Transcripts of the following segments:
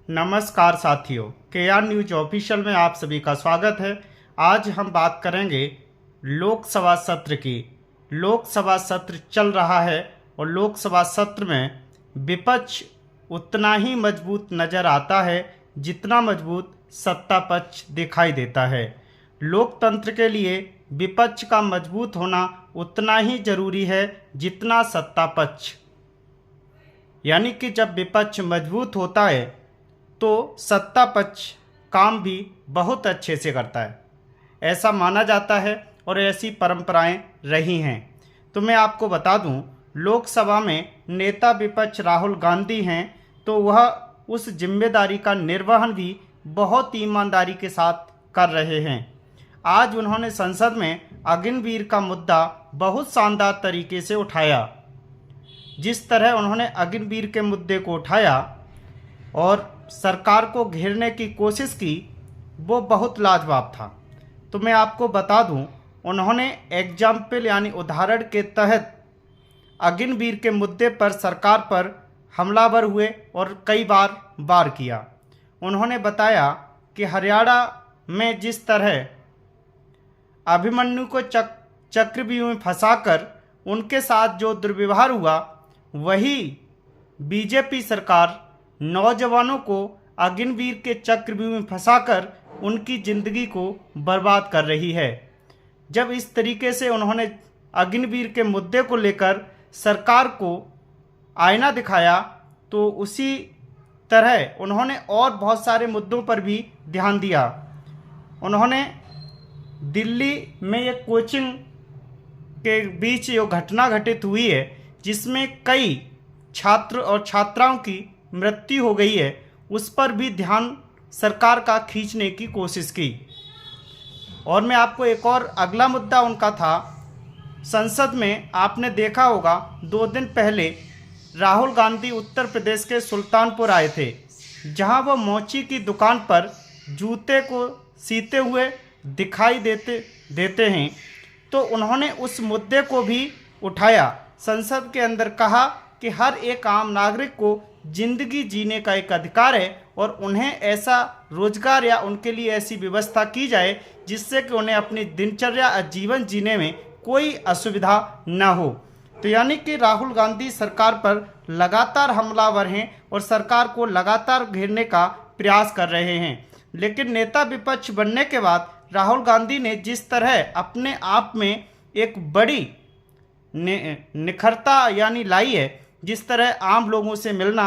नमस्कार साथियों, KR news official में आप सभी का स्वागत है। आज हम बात करेंगे लोकसभा सत्र की। लोकसभा सत्र चल रहा है और लोकसभा सत्र में विपक्ष उतना ही मजबूत नज़र आता है जितना मजबूत सत्ता पक्ष दिखाई देता है। लोकतंत्र के लिए विपक्ष का मजबूत होना उतना ही जरूरी है जितना सत्ता पक्ष। यानी कि जब विपक्ष मजबूत होता है तो सत्ता पक्ष काम भी बहुत अच्छे से करता है, ऐसा माना जाता है और ऐसी परंपराएं रही हैं। तो मैं आपको बता दूं, लोकसभा में नेता विपक्ष राहुल गांधी हैं, तो वह उस जिम्मेदारी का निर्वहन भी बहुत ईमानदारी के साथ कर रहे हैं। आज उन्होंने संसद में अग्निवीर का मुद्दा बहुत शानदार तरीके से उठाया। जिस तरह उन्होंने अग्निवीर के मुद्दे को उठाया और सरकार को घेरने की कोशिश की, वो बहुत लाजवाब था। तो मैं आपको बता दूं, उन्होंने एग्जाम्पल यानी उदाहरण के तहत अग्निवीर के मुद्दे पर सरकार पर हमलावर हुए और कई बार वार किया। उन्होंने बताया कि हरियाणा में जिस तरह अभिमन्यु को चक्रव्यूह में फंसाकर उनके साथ जो दुर्व्यवहार हुआ, वही बीजेपी सरकार नौजवानों को अग्निवीर के चक्रव्यूह में फंसाकर उनकी ज़िंदगी को बर्बाद कर रही है। जब इस तरीके से उन्होंने अग्निवीर के मुद्दे को लेकर सरकार को आईना दिखाया, तो उसी तरह उन्होंने और बहुत सारे मुद्दों पर भी ध्यान दिया। उन्होंने दिल्ली में एक कोचिंग के बीच जो घटना घटित हुई है, जिसमें कई छात्र और छात्राओं की मृत्यु हो गई है, उस पर भी ध्यान सरकार का खींचने की कोशिश की। और मैं आपको एक और अगला मुद्दा उनका था, संसद में आपने देखा होगा 2 दिन पहले राहुल गांधी उत्तर प्रदेश के सुल्तानपुर आए थे, जहां वो मोची की दुकान पर जूते को सीते हुए दिखाई देते हैं। तो उन्होंने उस मुद्दे को भी उठाया, संसद के अंदर कहा कि हर एक आम नागरिक को जिंदगी जीने का एक अधिकार है और उन्हें ऐसा रोजगार या उनके लिए ऐसी व्यवस्था की जाए जिससे कि उन्हें अपनी दिनचर्या और जीवन जीने में कोई असुविधा न हो। तो यानी कि राहुल गांधी सरकार पर लगातार हमलावर हैं और सरकार को लगातार घेरने का प्रयास कर रहे हैं। लेकिन नेता विपक्ष बनने के बाद राहुल गांधी ने जिस तरह अपने आप में एक बड़ी निखरता यानी लाई है, जिस तरह आम लोगों से मिलना,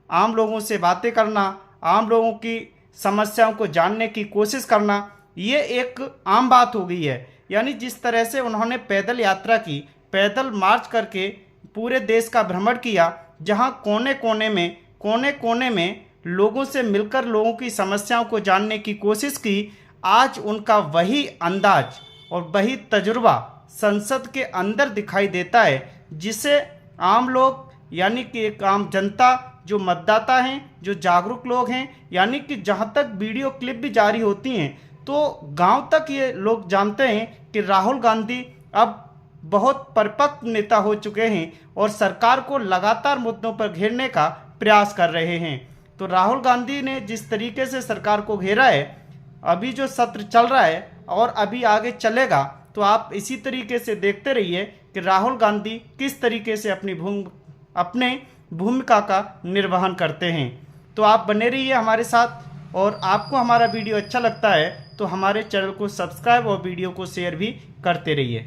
आम लोगों से बातें करना, आम लोगों की समस्याओं को जानने की कोशिश करना, ये एक आम बात हो गई है। यानी जिस तरह से उन्होंने पैदल यात्रा की, पैदल मार्च करके पूरे देश का भ्रमण किया, जहां कोने कोने में लोगों से मिलकर लोगों की समस्याओं को जानने की कोशिश की, आज उनका वही अंदाज और वही तजुर्बा संसद के अंदर दिखाई देता है, जिसे आम लोग यानी कि एक आम जनता, जो मतदाता हैं, जो जागरूक लोग हैं, यानी कि जहाँ तक वीडियो क्लिप भी जारी होती हैं तो गांव तक ये लोग जानते हैं कि राहुल गांधी अब बहुत परिपक्व नेता हो चुके हैं और सरकार को लगातार मुद्दों पर घेरने का प्रयास कर रहे हैं। तो राहुल गांधी ने जिस तरीके से सरकार को घेरा है, अभी जो सत्र चल रहा है और अभी आगे चलेगा, तो आप इसी तरीके से देखते रहिए कि राहुल गांधी किस तरीके से अपने भूमिका का निर्वहन करते हैं। तो आप बने रहिए हमारे साथ, और आपको हमारा वीडियो अच्छा लगता है तो हमारे चैनल को सब्सक्राइब और वीडियो को शेयर भी करते रहिए।